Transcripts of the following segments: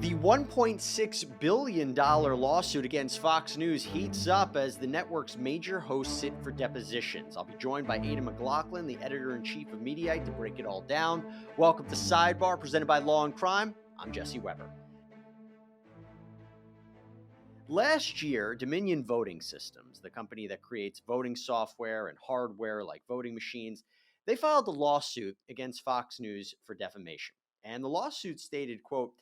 The $1.6 billion lawsuit against Fox News heats up as the network's major hosts sit for depositions. I'll be joined by Aidan McLaughlin, the editor-in-chief of Mediaite, to break it all down. Welcome to Sidebar, presented by Law&Crime. I'm Jesse Weber. Last year, Dominion Voting Systems, the company that creates voting software and hardware like voting machines, they filed a lawsuit against Fox News for defamation. And the lawsuit stated, quote,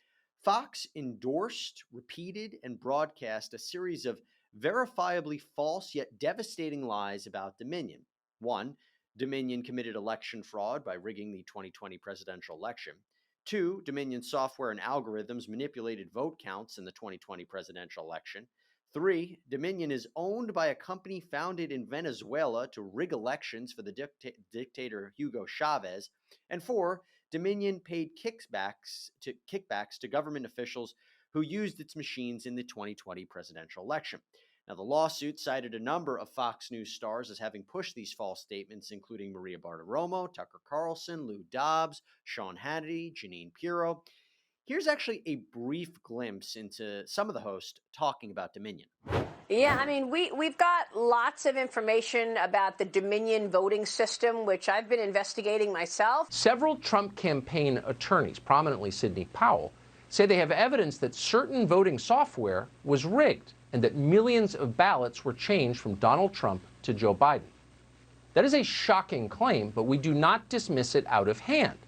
Fox endorsed, repeated, and broadcast a series of verifiably false yet devastating lies about Dominion. 1. Dominion committed election fraud by rigging the 2020 presidential election. 2. Dominion software and algorithms manipulated vote counts in the 2020 presidential election. 3. Dominion is owned by a company founded in Venezuela to rig elections for the dictator Hugo Chavez. And 4. Dominion paid kickbacks to government officials who used its machines in the 2020 presidential election. Now, the lawsuit cited a number of Fox News stars as having pushed these false statements, including Maria Bartiromo, Tucker Carlson, Lou Dobbs, Sean Hannity, Jeanine Pirro. Here's actually a brief glimpse into some of the hosts talking about Dominion. Yeah, I mean, we've got lots of information about the Dominion voting system, which I've been investigating myself. Several Trump campaign attorneys, prominently Sidney Powell, say they have evidence that certain voting software was rigged and that millions of ballots were changed from Donald Trump to Joe Biden. That is a shocking claim, but we do not dismiss it out of hand.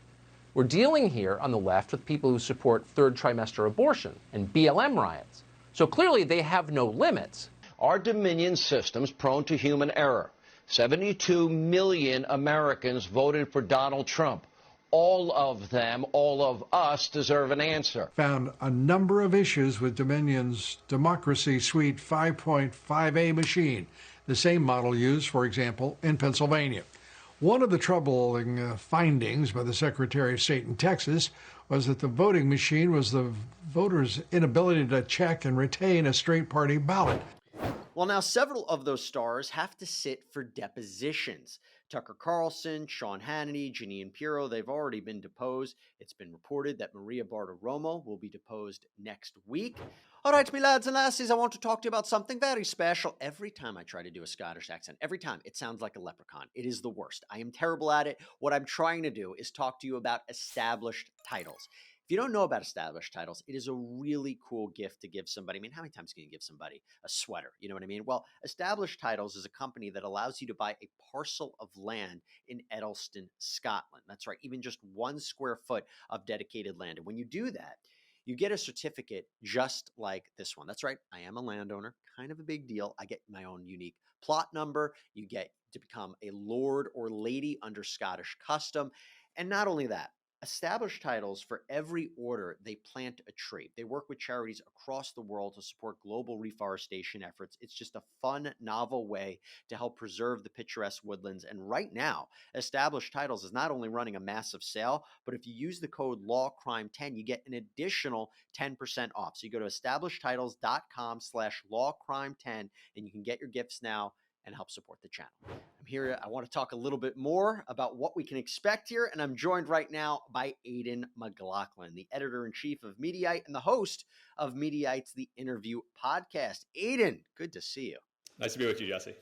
We're dealing here on the left with people who support third trimester abortion and BLM riots. So clearly they have no limits. Our Dominion system's prone to human error. 72 million Americans voted for Donald Trump. All of them, all of us, deserve an answer. Found a number of issues with Dominion's Democracy Suite 5.5A machine, the same model used, for example, in Pennsylvania. One of the troubling findings by the Secretary of State in Texas was that the voting machine was the voters' inability to check and retain a straight party ballot. Well, now several of those stars have to sit for depositions. Tucker Carlson, Sean Hannity, Jeanine Pirro, they've already been deposed. It's been reported that Maria Bartiromo will be deposed next week. All right, me lads and lassies, I want to talk to you about something very special. Every time I try to do a Scottish accent, every time, it sounds like a leprechaun. It is the worst. I am terrible at it. What I'm trying to do is talk to you about established titles. If you don't know about established titles, it is a really cool gift to give somebody. I mean, how many times can you give somebody a sweater? You know what I mean? Well, Established Titles is a company that allows you to buy a parcel of land in Edelston, Scotland. That's right, even just 1 square foot of dedicated land. And when you do that, you get a certificate just like this one. That's right, I am a landowner, kind of a big deal. I get my own unique plot number. You get to become a lord or lady under Scottish custom. And not only that, Established Titles, for every order, they plant a tree. They work with charities across the world to support global reforestation efforts. It's just a fun, novel way to help preserve the picturesque woodlands. And right now, Established Titles is not only running a massive sale, but if you use the code LawCrime10, you get an additional 10% off. So you go to establishedtitles.com/LawCrime10, and you can get your gifts now and help support the channel. I'm here. I want to talk a little bit more about what we can expect here, and I'm joined right now by Aidan McLaughlin, the editor-in-chief of Mediaite and the host of Mediaite's The Interview podcast. Aidan, good to see you. Nice to be with you, Jesse.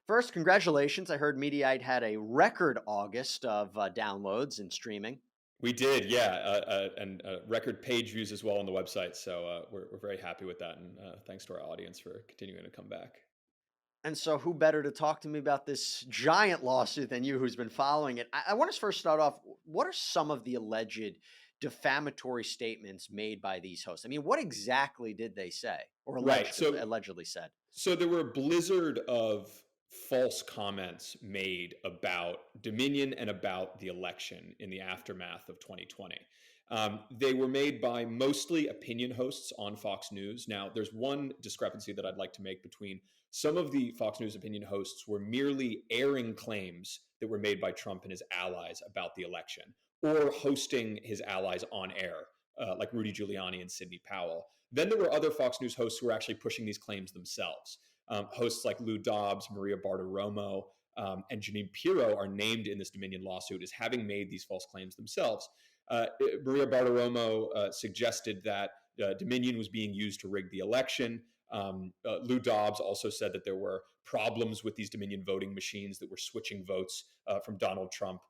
First, congratulations. I heard Mediaite had a record August of downloads and streaming. We did, yeah, and record page views as well on the website. So we're very happy with that, and thanks to our audience for continuing to come back. And so who better to talk to me about this giant lawsuit than you, who's been following it? I want to first start off, what are some of the alleged defamatory statements made by these hosts? I mean, what exactly did they say or allegedly said? So there were a blizzard of false comments made about Dominion and about the election in the aftermath of 2020. They were made by mostly opinion hosts on Fox News. Now, there's one discrepancy that I'd like to make between some of the Fox News opinion hosts were merely airing claims that were made by Trump and his allies about the election, or hosting his allies on air, like Rudy Giuliani and Sidney Powell. Then there were other Fox News hosts who were actually pushing these claims themselves. Hosts like Lou Dobbs, Maria Bartiromo, and Jeanine Pirro are named in this Dominion lawsuit as having made these false claims themselves. Maria Bartiromo suggested that Dominion was being used to rig the election. Lou Dobbs also said that there were problems with these Dominion voting machines that were switching votes from Donald Trump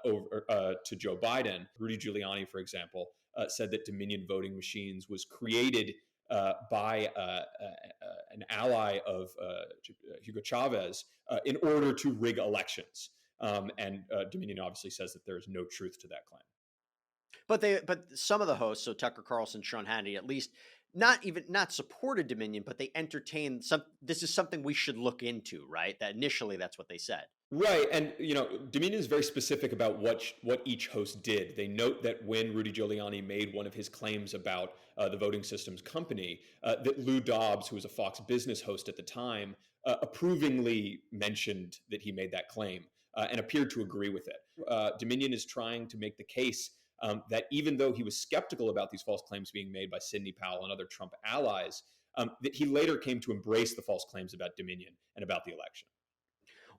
over to Joe Biden. Rudy Giuliani, for example, said that Dominion voting machines was created by an ally of Hugo Chavez in order to rig elections. And Dominion obviously says that there is no truth to that claim. But some of the hosts, so Tucker Carlson, Sean Hannity, at least not supported Dominion, but they entertained this is something we should look into, right? That initially that's what they said. Right. And, Dominion is very specific about what each host did. They note that when Rudy Giuliani made one of his claims about the voting systems company, that Lou Dobbs, who was a Fox Business host at the time, approvingly mentioned that he made that claim and appeared to agree with it. Dominion is trying to make the case that even though he was skeptical about these false claims being made by Sidney Powell and other Trump allies, that he later came to embrace the false claims about Dominion and about the election.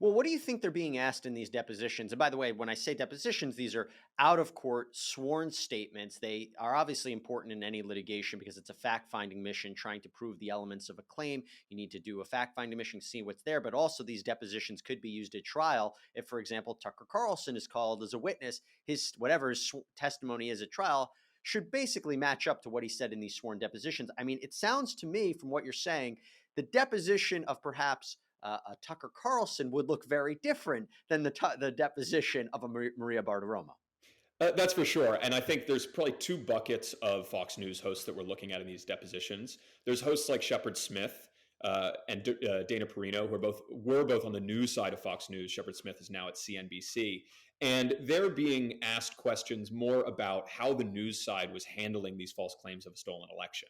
Well, what do you think they're being asked in these depositions? And by the way, when I say depositions, these are out-of-court sworn statements. They are obviously important in any litigation because it's a fact-finding mission trying to prove the elements of a claim. You need to do a fact-finding mission, see what's there, but also these depositions could be used at trial. If, for example, Tucker Carlson is called as a witness, whatever his testimony is at trial should basically match up to what he said in these sworn depositions. I mean, it sounds to me from what you're saying, the deposition of perhaps Tucker Carlson would look very different than the deposition of a Maria Bartiromo. That's for sure. And I think there's probably two buckets of Fox News hosts that we're looking at in these depositions. There's hosts like Shepard Smith and Dana Perino, who were both on the news side of Fox News. Shepard Smith is now at CNBC. And they're being asked questions more about how the news side was handling these false claims of a stolen election.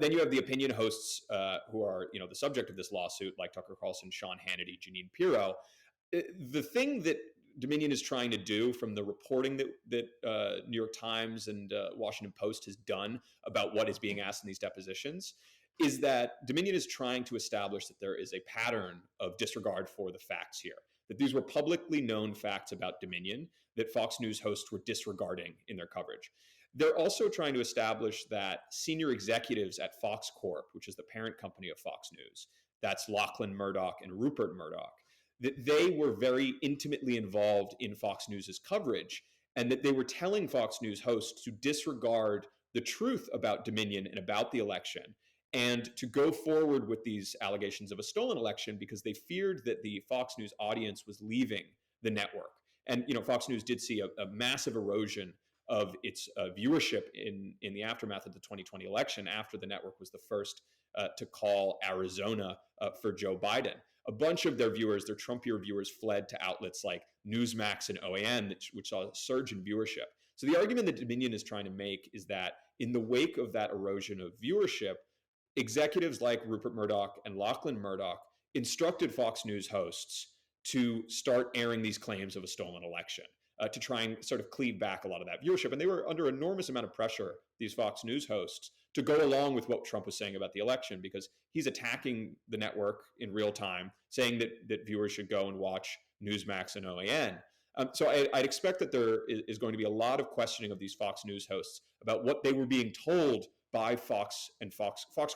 Then you have the opinion hosts who are, the subject of this lawsuit, like Tucker Carlson, Sean Hannity, Jeanine Pirro. The thing that Dominion is trying to do from the reporting that New York Times and Washington Post has done about what is being asked in these depositions is that Dominion is trying to establish that there is a pattern of disregard for the facts here, that these were publicly known facts about Dominion that Fox News hosts were disregarding in their coverage. They're also trying to establish that senior executives at Fox Corp, which is the parent company of Fox News, that's Lachlan Murdoch and Rupert Murdoch, that they were very intimately involved in Fox News's coverage, and that they were telling Fox News hosts to disregard the truth about Dominion and about the election, and to go forward with these allegations of a stolen election because they feared that the Fox News audience was leaving the network. And Fox News did see a massive erosion of its viewership in the aftermath of the 2020 election after the network was the first to call Arizona for Joe Biden. A bunch of their viewers, their Trumpier viewers, fled to outlets like Newsmax and OAN, which saw a surge in viewership. So the argument that Dominion is trying to make is that in the wake of that erosion of viewership, executives like Rupert Murdoch and Lachlan Murdoch instructed Fox News hosts to start airing these claims of a stolen election. To try and sort of cleave back a lot of that viewership. And they were under enormous amount of pressure, these Fox News hosts, to go along with what Trump was saying about the election, because he's attacking the network in real time, saying that viewers should go and watch Newsmax and OAN. So I'd expect that there is going to be a lot of questioning of these Fox News hosts about what they were being told by Fox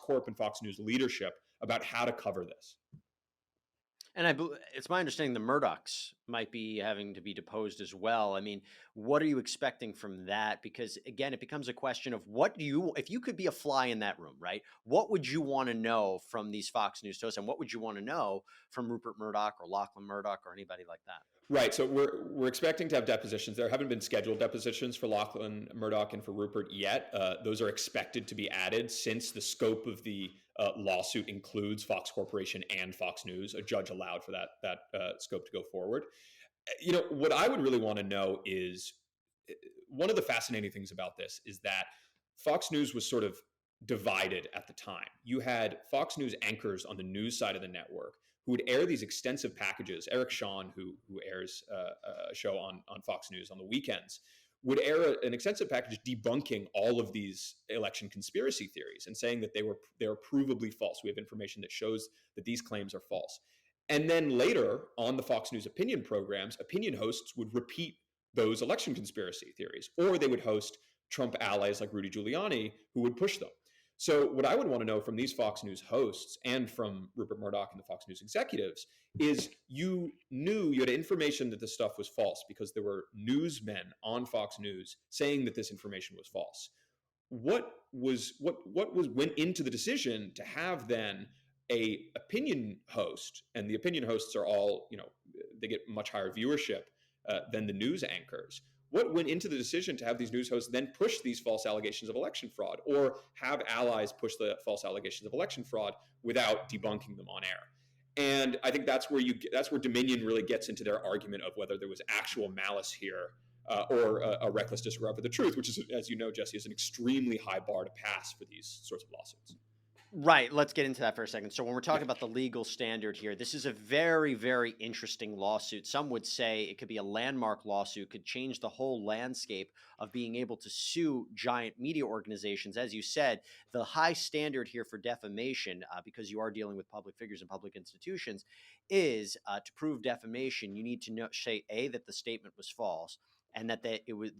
Corp and Fox News leadership about how to cover this. And it's my understanding the Murdochs might be having to be deposed as well. I mean, what are you expecting from that? Because again, it becomes a question of if you could be a fly in that room, right? What would you want to know from these Fox News hosts, and what would you want to know from Rupert Murdoch or Lachlan Murdoch or anybody like that? Right. So we're expecting to have depositions. There haven't been scheduled depositions for Lachlan Murdoch and for Rupert yet. Those are expected to be added since the scope of the lawsuit includes Fox Corporation and Fox News. A judge allowed for that scope to go forward. What I would really want to know is one of the fascinating things about this is that Fox News was sort of divided at the time. You had Fox News anchors on the news side of the network who would air these extensive packages. Eric Shawn, who airs a show on Fox News on the weekends, would air an extensive package debunking all of these election conspiracy theories and saying that they're provably false. We have information that shows that these claims are false. And then later on the Fox News opinion programs, opinion hosts would repeat those election conspiracy theories, or they would host Trump allies like Rudy Giuliani who would push them. So what I would want to know from these Fox News hosts and from Rupert Murdoch and the Fox News executives is you had information that this stuff was false because there were newsmen on Fox News saying that this information was false. What went into the decision to have then a opinion host, and the opinion hosts are all, they get much higher viewership than the news anchors. What went into the decision to have these news hosts then push these false allegations of election fraud, or have allies push the false allegations of election fraud without debunking them on air? And I think that's where Dominion really gets into their argument of whether there was actual malice here or a reckless disregard for the truth, which is, as you know, Jesse, is an extremely high bar to pass for these sorts of lawsuits. Right. Let's get into that for a second. So when we're talking about the legal standard here, this is a very, very interesting lawsuit. Some would say it could be a landmark lawsuit, could change the whole landscape of being able to sue giant media organizations. As you said, the high standard here for defamation, because you are dealing with public figures and public institutions, is to prove defamation, you need to say, A, that the statement was false, and that it was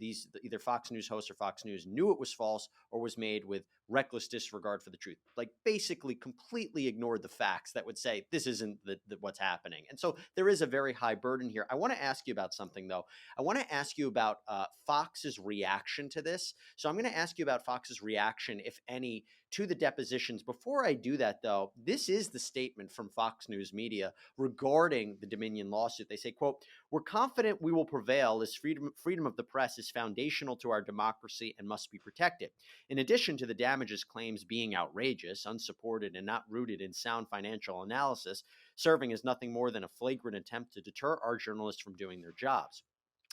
either Fox News hosts or Fox News knew it was false or was made with reckless disregard for the truth, like basically completely ignored the facts that would say this isn't what's happening. And so there is a very high burden here. I want to ask you about something, though. I want to ask you about Fox's reaction to this. So I'm going to ask you about Fox's reaction, if any, to the depositions. Before I do that, though, this is the statement from Fox News Media regarding the Dominion lawsuit. They say, quote, "We're confident we will prevail as freedom of the press is foundational to our democracy and must be protected. In addition to the damages claims being outrageous, unsupported, and not rooted in sound financial analysis, serving as nothing more than a flagrant attempt to deter our journalists from doing their jobs."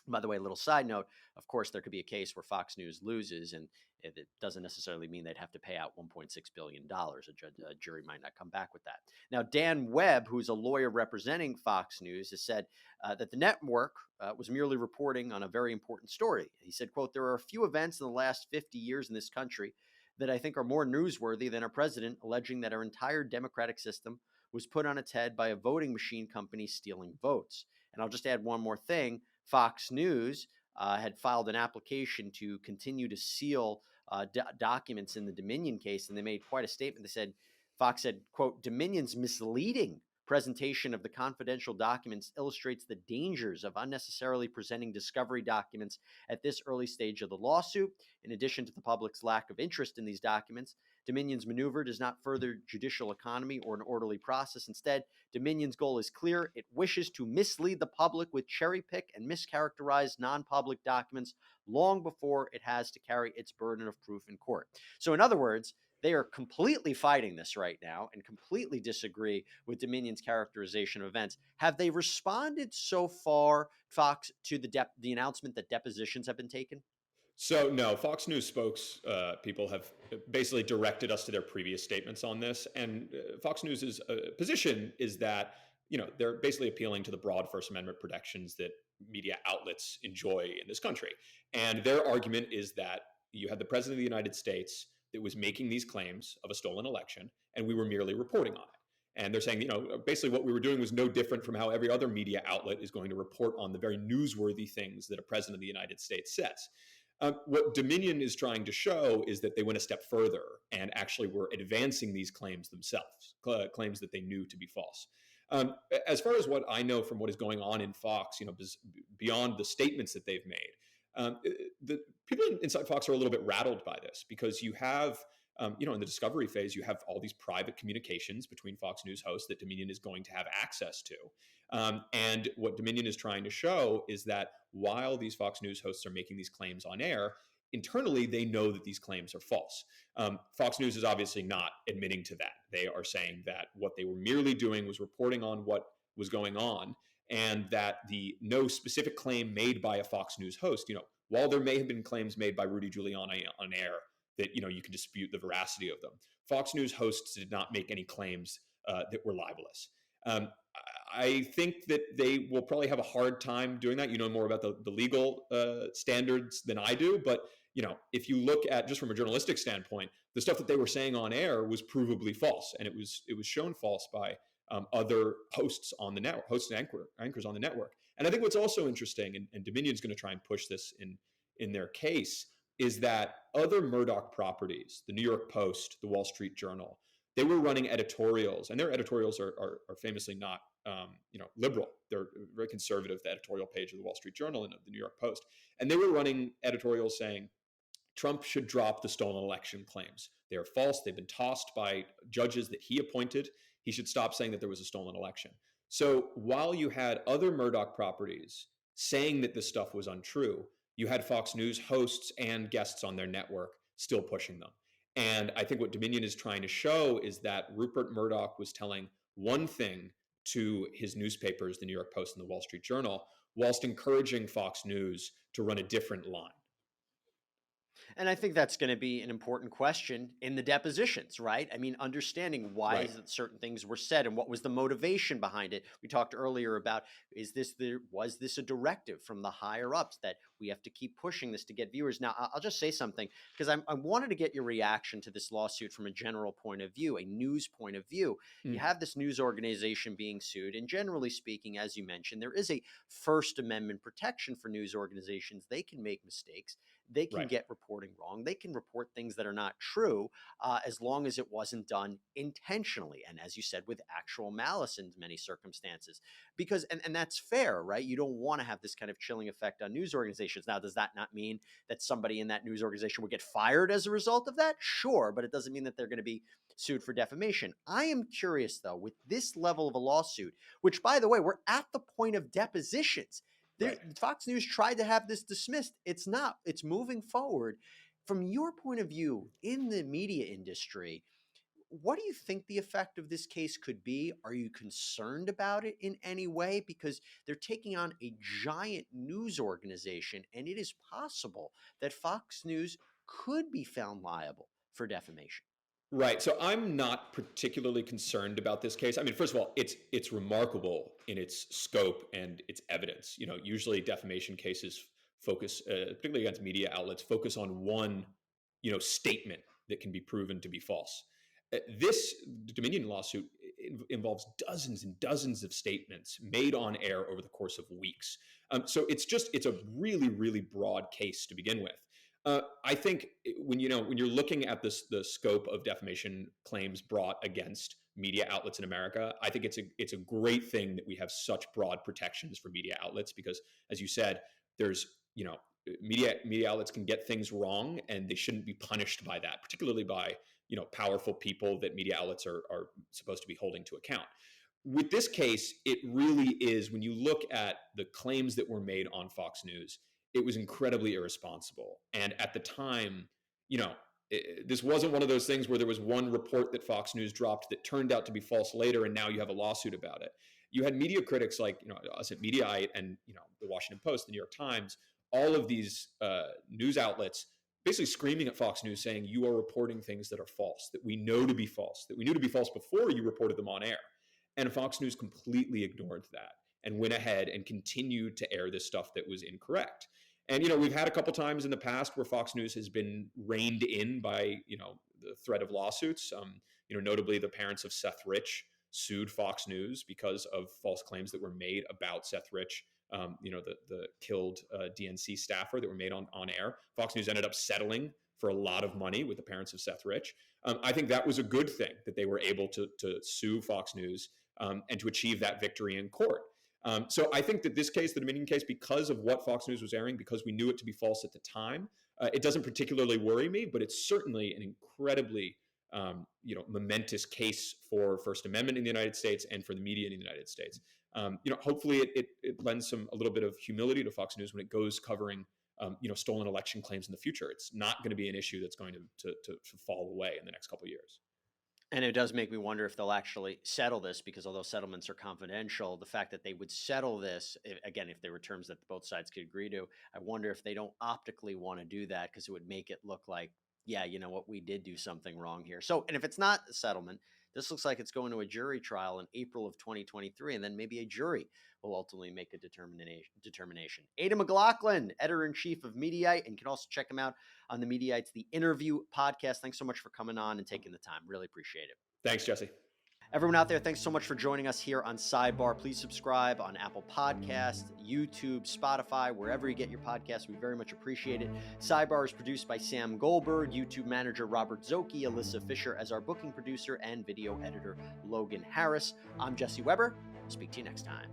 By the way, a little side note, of course, there could be a case where Fox News loses, and it doesn't necessarily mean they'd have to pay out $1.6 billion. A jury might not come back with that. Now, Dan Webb, who's a lawyer representing Fox News, has said that the network was merely reporting on a very important story. He said, quote, "There are a few events in the last 50 years in this country that I think are more newsworthy than our president alleging that our entire democratic system was put on its head by a voting machine company stealing votes." And I'll just add one more thing. Fox News had filed an application to continue to seal documents in the Dominion case, and they made quite a statement. They said, Fox said, quote, "Dominion's misleading presentation of the confidential documents illustrates the dangers of unnecessarily presenting discovery documents at this early stage of the lawsuit. In addition to the public's lack of interest in these documents, Dominion's maneuver does not further judicial economy or an orderly process. Instead, Dominion's goal is clear. It wishes to mislead the public with cherry-pick and mischaracterized non-public documents long before it has to carry its burden of proof in court." So in other words, they are completely fighting this right now and completely disagree with Dominion's characterization of events. Have they responded so far, Fox, to the announcement that depositions have been taken? So no, Fox News people have basically directed us to their previous statements on this, and Fox News's position is that they're basically appealing to the broad First Amendment protections that media outlets enjoy in this country, and their argument is that you had the President of the United States that was making these claims of a stolen election, and we were merely reporting on it. And they're saying, basically what we were doing was no different from how every other media outlet is going to report on the very newsworthy things that a president of the United States says. What Dominion is trying to show is that they went a step further and actually were advancing these claims themselves, claims that they knew to be false. As far as what I know from what is going on in Fox, beyond the statements that they've made, the people inside Fox are a little bit rattled by this because you have, in the discovery phase, you have all these private communications between Fox News hosts that Dominion is going to have access to. And what Dominion is trying to show is that while these Fox News hosts are making these claims on air, internally they know that these claims are false. Fox News is obviously not admitting to that. They are saying that what they were merely doing was reporting on what was going on, and that no specific claim made by a Fox News host, while there may have been claims made by Rudy Giuliani on air that you can dispute the veracity of them, Fox News hosts did not make any claims that were libelous. I think that they will probably have a hard time doing that. You know more about the legal standards than I do, but if you look at just from a journalistic standpoint, the stuff that they were saying on air was provably false, and it was shown false by other hosts on the network, hosts and anchors on the network. And I think what's also interesting, and Dominion's going to try and push this in their case, is that other Murdoch properties, the New York Post, the Wall Street Journal, they were running editorials, and their editorials are famously not liberal. They're very conservative, the editorial page of the Wall Street Journal and of the New York Post. And they were running editorials saying, Trump should drop the stolen election claims. They are false. They've been tossed by judges that he appointed. He should stop saying that there was a stolen election. So while you had other Murdoch properties saying that this stuff was untrue, you had Fox News hosts and guests on their network still pushing them. And I think what Dominion is trying to show is that Rupert Murdoch was telling one thing to his newspapers, the New York Post and the Wall Street Journal, whilst encouraging Fox News to run a different line. And I think that's going to be an important question in the depositions, right? I mean, understanding why certain things were said and what was the motivation behind it. We talked earlier about, was this a directive from the higher ups that we have to keep pushing this to get viewers? Now, I'll just say something, because I wanted to get your reaction to this lawsuit from a general point of view, a news point of view. You have this news organization being sued, and generally speaking, as you mentioned, there is a First Amendment protection for news organizations. They can make mistakes. They can get reporting wrong. They can report things that are not true, as long as it wasn't done intentionally. And as you said, with actual malice in many circumstances, because, and that's fair, right? You don't want to have this kind of chilling effect on news organizations. Now, does that not mean that somebody in that news organization would get fired as a result of that? Sure. But it doesn't mean that they're going to be sued for defamation. I am curious, though, with this level of a lawsuit, which, by the way, we're at the point of depositions. Fox News tried to have this dismissed. It's not. It's moving forward. From your point of view in the media industry, what do you think the effect of this case could be? Are you concerned about it in any way? Because they're taking on a giant news organization, and it is possible that Fox News could be found liable for defamation. Right. So I'm not particularly concerned about this case. I mean, first of all, it's remarkable in its scope and its evidence. Usually defamation cases focus, particularly against media outlets, focus on one, statement that can be proven to be false. This Dominion lawsuit involves dozens and dozens of statements made on air over the course of weeks. So it's a really, really broad case to begin with. I think when you're looking at the scope of defamation claims brought against media outlets in America, I think it's a great thing that we have such broad protections for media outlets, because, as you said, there's media outlets can get things wrong, and they shouldn't be punished by that, particularly by powerful people that media outlets are supposed to be holding to account. With this case, it really is, when you look at the claims that were made on Fox News, it was incredibly irresponsible. And at the time, this wasn't one of those things where there was one report that Fox News dropped that turned out to be false later, and now you have a lawsuit about it. You had media critics like us at Mediaite and the Washington Post, the New York Times, all of these news outlets basically screaming at Fox News saying, you are reporting things that are false, that we know to be false, that we knew to be false before you reported them on air. And Fox News completely ignored that and went ahead and continued to air this stuff that was incorrect. And, we've had a couple times in the past where Fox News has been reined in by, the threat of lawsuits. Notably the parents of Seth Rich sued Fox News because of false claims that were made about Seth Rich, the killed DNC staffer that were made on air. Fox News ended up settling for a lot of money with the parents of Seth Rich. I think that was a good thing that they were able to sue Fox News and to achieve that victory in court. So I think that this case, the Dominion case, because of what Fox News was airing, because we knew it to be false at the time, it doesn't particularly worry me, but it's certainly an incredibly, momentous case for First Amendment in the United States and for the media in the United States. Hopefully it lends a little bit of humility to Fox News when it goes covering, stolen election claims in the future. It's not going to be an issue that's going to fall away in the next couple of years. And it does make me wonder if they'll actually settle this, because although settlements are confidential, the fact that they would settle this, again, if there were terms that both sides could agree to, I wonder if they don't optically want to do that, because it would make it look like, yeah, you know what, we did do something wrong here. So, and if it's not a settlement, this looks like it's going to a jury trial in April of 2023, and then maybe a jury will ultimately make a determination. Aidan McLaughlin, editor-in-chief of Mediaite, and you can also check him out on the Mediaite's The Interview podcast. Thanks so much for coming on and taking the time. Really appreciate it. Thanks, Jesse. Everyone out there, thanks so much for joining us here on Sidebar. Please subscribe on Apple Podcasts, YouTube, Spotify, wherever you get your podcasts. We very much appreciate it. Sidebar is produced by Sam Goldberg, YouTube manager Robert Szoke, Alyssa Fisher as our booking producer, and video editor Logan Harris. I'm Jesse Weber. Speak to you next time.